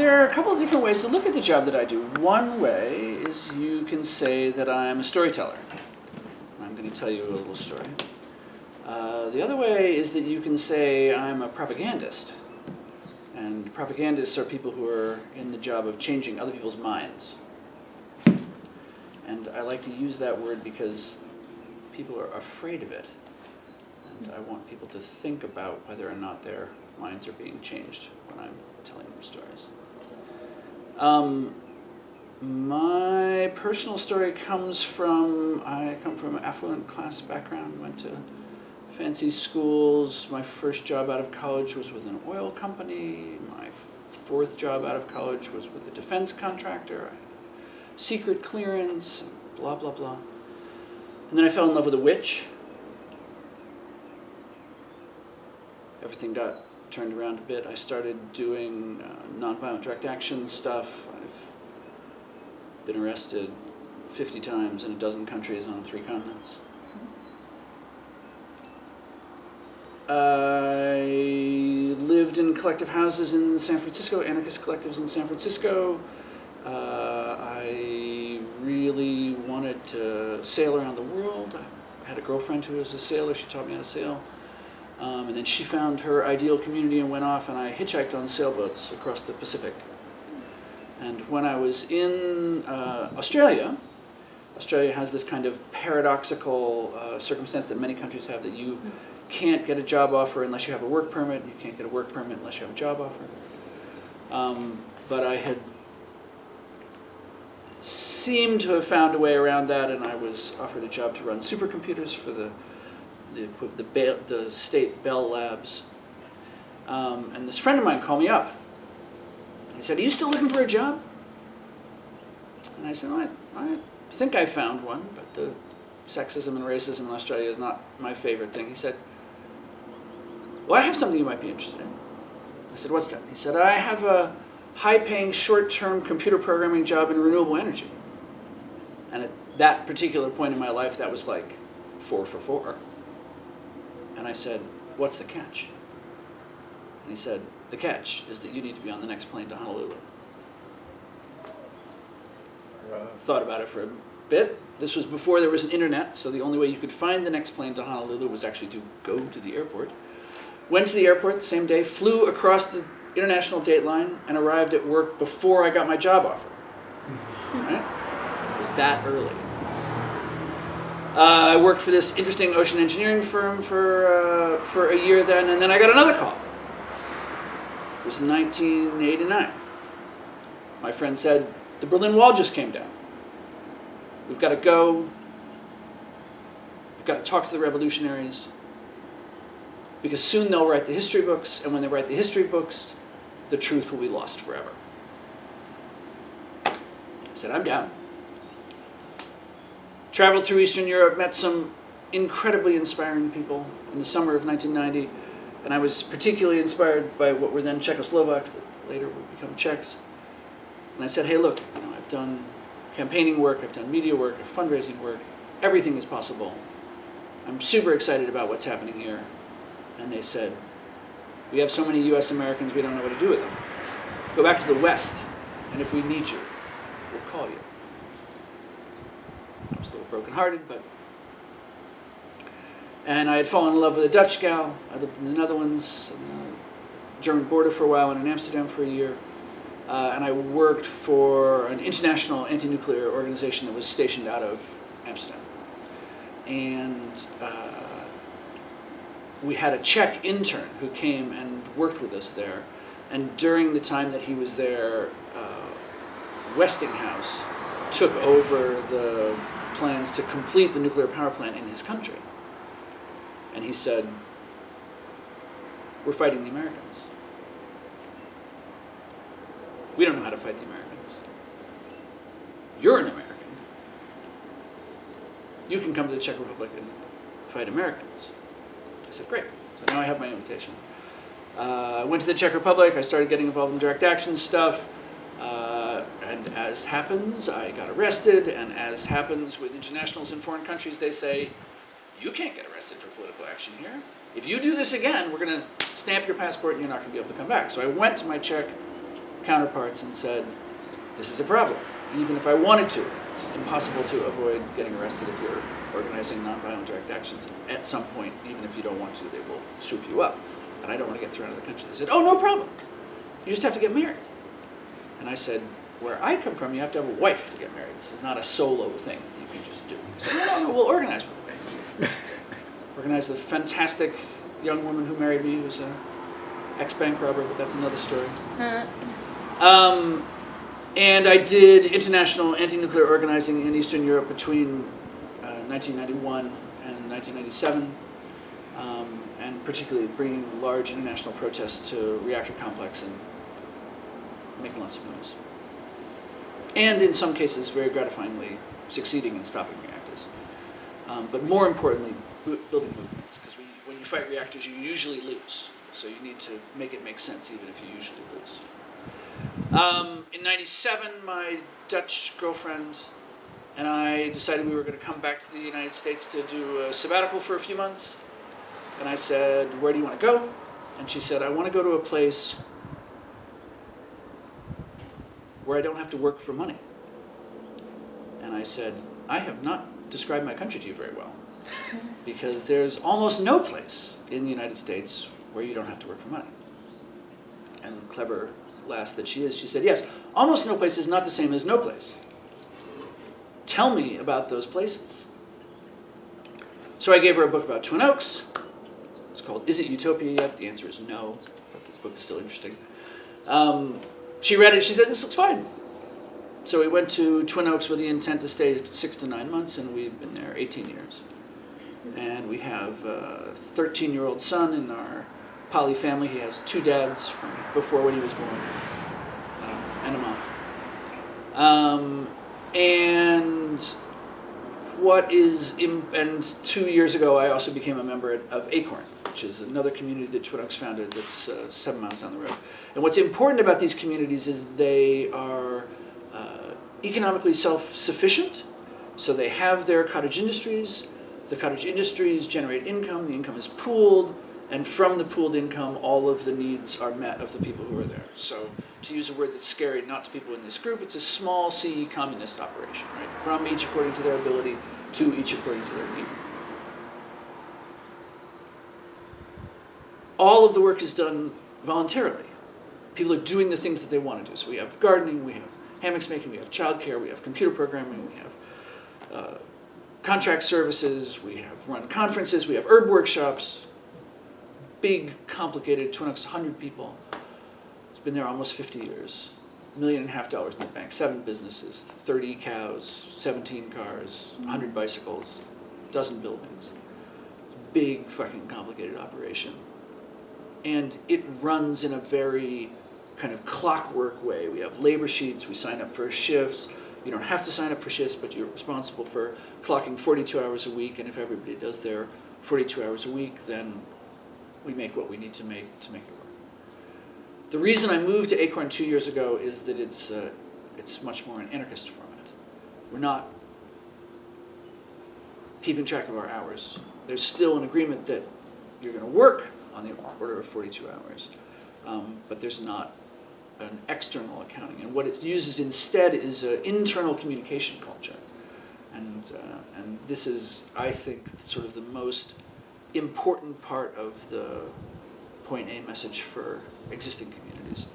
there are a couple of different ways to look at the job that I do. One way is you can say that I'm a storyteller. I'm going to tell you a little story. The other way is that you can say I'm a propagandist. And propagandists are people who are in the job of changing other people's minds. And I like to use that word because people are afraid of it. And I want people to think about whether or not their minds are being changed when I'm telling them stories. My personal story comes from, I come from an affluent class background, went to fancy schools. My first job out of college was with an oil company. My fourth job out of college was with a defense contractor. Secret clearance, blah, blah, blah. And then I fell in love with a witch. Everything got turned around a bit. I started doing nonviolent direct action stuff. I've been arrested 50 times in a dozen countries on 3 continents. I lived in collective houses in San Francisco, anarchist collectives in San Francisco. I really wanted to sail around the world. I had a girlfriend who was a sailor. She taught me how to sail. And then she found her ideal community and went off, and I hitchhiked on sailboats across the Pacific. And when I was in Australia, Australia has this kind of paradoxical circumstance that many countries have, that you can't get a job offer unless you have a work permit. You can't get a work permit unless you have a job offer. But I had seemed to have found a way around that, and I was offered a job to run supercomputers for the state Bell Labs. And this friend of mine called me up. He said, "Are you still looking for a job?" And I said, "Well, I think I found one, but the sexism and racism in Australia is not my favorite thing." He said, "Well, I have something you might be interested in." I said, "What's that?" He said, "I have a high-paying, short-term computer programming job in renewable energy." And at that particular point in my life, that was like 4 for 4. And I said, "What's the catch?" And he said, "The catch is that you need to be on the next plane to Honolulu." Thought about it for a bit. This was before there was an internet, so the only way you could find the next plane to Honolulu was actually to go to the airport. Went to the airport the same day, flew across the international date line, and arrived at work before I got my job offer. Right? It was that early. I worked for this interesting ocean engineering firm for a year then, and then I got another call. It was 1989. My friend said, "The Berlin Wall just came down. We've got to go. We've got to talk to the revolutionaries, because soon they'll write the history books, and when they write the history books, the truth will be lost forever." I said, "I'm down." Traveled through Eastern Europe, met some incredibly inspiring people in the summer of 1990, and I was particularly inspired by what were then Czechoslovaks, that later would become Czechs. And I said, "Hey, look, I've done campaigning work, I've done media work, I've fundraising work, everything is possible. I'm super excited about what's happening here." And they said, "We have so many US Americans, we don't know what to do with them. Go back to the West, and if we need you, we'll call you." I was a little brokenhearted, but... And I had fallen in love with a Dutch gal. I lived in the Netherlands, on the German border for a while, and in Amsterdam for a year. And I worked for an international anti-nuclear organization that was stationed out of Amsterdam. And we had a Czech intern who came and worked with us there. And during the time that he was there, Westinghouse took over the plans to complete the nuclear power plant in his country. And he said, "We're fighting the Americans. We don't know how to fight the Americans. You're an American. You can come to the Czech Republic and fight Americans." I said, "Great." So now I have my invitation. I went to the Czech Republic. I started getting involved in direct action stuff. And as happens, I got arrested. And as happens with internationals in foreign countries, they say, "You can't get arrested for political action here. If you do this again, we're going to stamp your passport and you're not going to be able to come back." So I went to my Czech counterparts and said, this is a problem. Even if I wanted to, it's impossible to avoid getting arrested if you're organizing nonviolent direct actions. At some point, even if you don't want to, they will swoop you up. And I don't want to get thrown out of the country. They said, oh, no problem. You just have to get married. And I said, where I come from, you have to have a wife to get married. This is not a solo thing you can just do. He said, no, we'll organize one. Organized a fantastic young woman who married me, who's an ex-bank robber, but that's another story. And I did international anti-nuclear organizing in Eastern Europe between 1991 and 1997, and particularly bringing large international protests to reactor complex and making lots of noise. And in some cases, very gratifyingly, succeeding in stopping reactors. But more importantly, building movements, because when you fight reactors, you usually lose. So you need to make it make sense, even if you usually lose. In '97, my Dutch girlfriend and I decided we were going to come back to the United States to do a sabbatical for a few months. And I said, where do you want to go? And she said, I want to go to a place where I don't have to work for money. And I said, I have not described my country to you very well, because there's almost no place in the United States where you don't have to work for money. And clever lass that she is, she said, yes, almost no place is not the same as no place. Tell me about those places. So I gave her a book about Twin Oaks. It's called Is It Utopia Yet? The answer is no, but this book is still interesting. She read it, she said, this looks fine. So we went to Twin Oaks with the intent to stay 6 to 9 months, and we've been there 18 years. And we have a 13-year-old son in our poly family. He has 2 dads from before when he was born, and a mom. And and 2 years ago, I also became a member of Acorn, which is another community that Twin Oaks founded that's 7 miles down the road. And what's important about these communities is they are economically self-sufficient. So they have their cottage industries. The cottage industries generate income. The income is pooled. And from the pooled income, all of the needs are met of the people who are there. So to use a word that's scary not to people in this group, it's a small C communist operation, right? From each according to their ability, to each according to their need. All of the work is done voluntarily. People are doing the things that they want to do. So we have gardening, we have hammocks making, we have childcare, we have computer programming, we have contract services, we have run conferences, we have herb workshops. Big, complicated, Twin Oaks, 100 people. It's been there almost 50 years. $1.5 million in the bank, 7 businesses, 30 cows, 17 cars, 100 bicycles, dozen buildings. Big, fucking complicated operation. And it runs in a very kind of clockwork way. We have labor sheets, we sign up for shifts. You don't have to sign up for shifts, but you're responsible for clocking 42 hours a week, and if everybody does their 42 hours a week, then we make what we need to make it work. The reason I moved to Acorn 2 years ago is that it's much more an anarchist format. We're not keeping track of our hours. There's still an agreement that you're going to work on the order of 42 hours, but there's not an external accounting. And what it uses instead is an internal communication culture. And this is, I think, sort of the most important part of the Point A message for existing communities.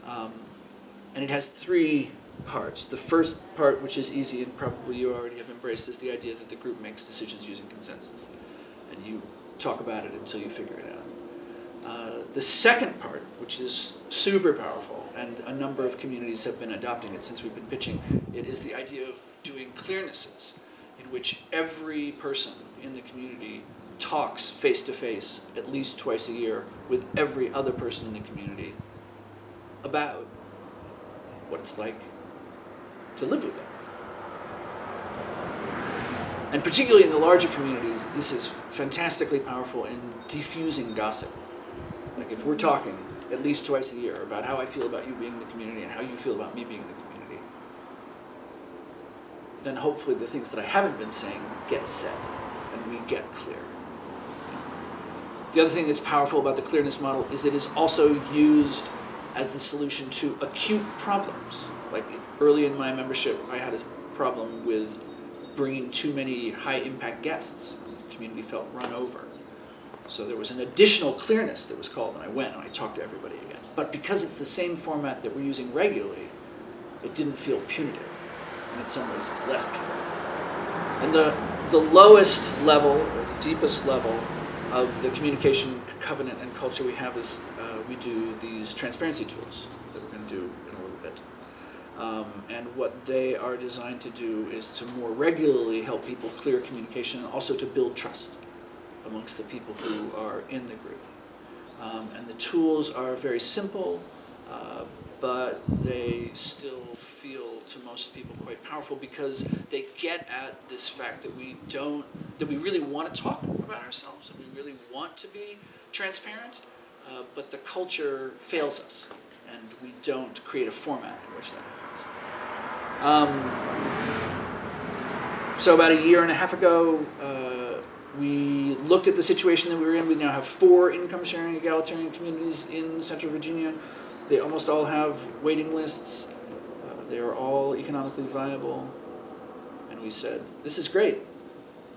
And it has 3 parts. The first part, which is easy and probably you already have embraced, is the idea that the group makes decisions using consensus. And you talk about it until you figure it out. The second part, which is super powerful, and a number of communities have been adopting it since we've been pitching, it is the idea of doing clearnesses, in which every person in the community talks face-to-face at least twice a year with every other person in the community about what it's like to live with them. And particularly in the larger communities, this is fantastically powerful in diffusing gossip. Like if we're talking at least twice a year about how I feel about you being in the community and how you feel about me being in the community, then hopefully the things that I haven't been saying get said and we get clear. The other thing that's powerful about the clearness model is it is also used as the solution to acute problems. Like early in my membership, I had a problem with bringing too many high-impact guests. The community felt run over. So there was an additional clearness that was called, and I went and I talked to everybody again. But because it's the same format that we're using regularly, it didn't feel punitive. And in some ways, it's less punitive. And the lowest level, or the deepest level, of the communication covenant and culture we have is we do these transparency tools that we're going to do in a little bit. And what they are designed to do is to more regularly help people clear communication and also to build trust amongst the people who are in the group. And the tools are very simple, but they still feel to most people quite powerful because they get at this fact that we really want to talk about ourselves and we really want to be transparent, but the culture fails us and we don't create a format in which that happens. So about a year and a half ago, we looked at the situation that we were in. We now have 4 income-sharing egalitarian communities in Central Virginia. They almost all have waiting lists. They are all economically viable. And we said, this is great,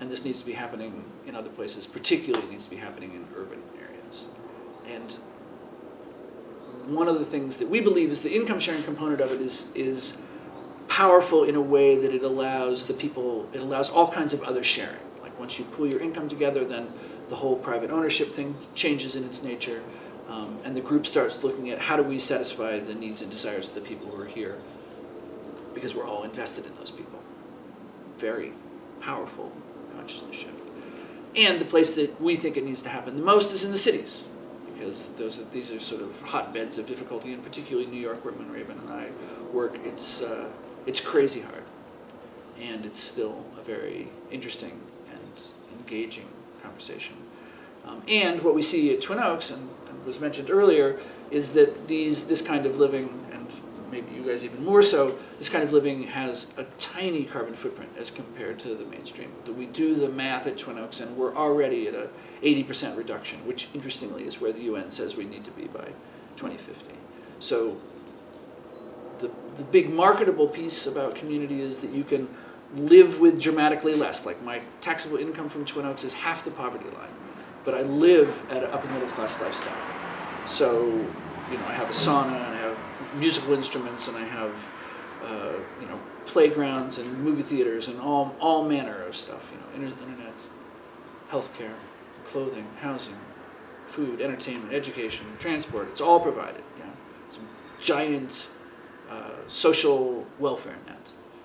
and this needs to be happening in other places, particularly needs to be happening in urban areas. And one of the things that we believe is the income-sharing component of it is powerful in a way that it allows all kinds of other sharing. Like once you pool your income together, then the whole private ownership thing changes in its nature. And the group starts looking at how do we satisfy the needs and desires of the people who are here, because we're all invested in those people. Very powerful consciousness shift. And the place that we think it needs to happen the most is in the cities, because these are sort of hotbeds of difficulty, and particularly New York, where Raven and I work. It's crazy hard, and it's still a very interesting and engaging conversation. And what we see at Twin Oaks, and was mentioned earlier, is that this kind of living, and maybe you guys even more so, this kind of living has a tiny carbon footprint as compared to the mainstream. We do the math at Twin Oaks, and we're already at a 80% reduction, which interestingly is where the UN says we need to be by 2050. So the big marketable piece about community is that you can live with dramatically less. Like my taxable income from Twin Oaks is half the poverty line, but I live at an upper middle class lifestyle. So, I have a sauna, and I have musical instruments, and I have, playgrounds and movie theaters and all manner of stuff. Internet, healthcare, clothing, housing, food, entertainment, education, transport. It's all provided. Yeah, it's a giant social welfare net.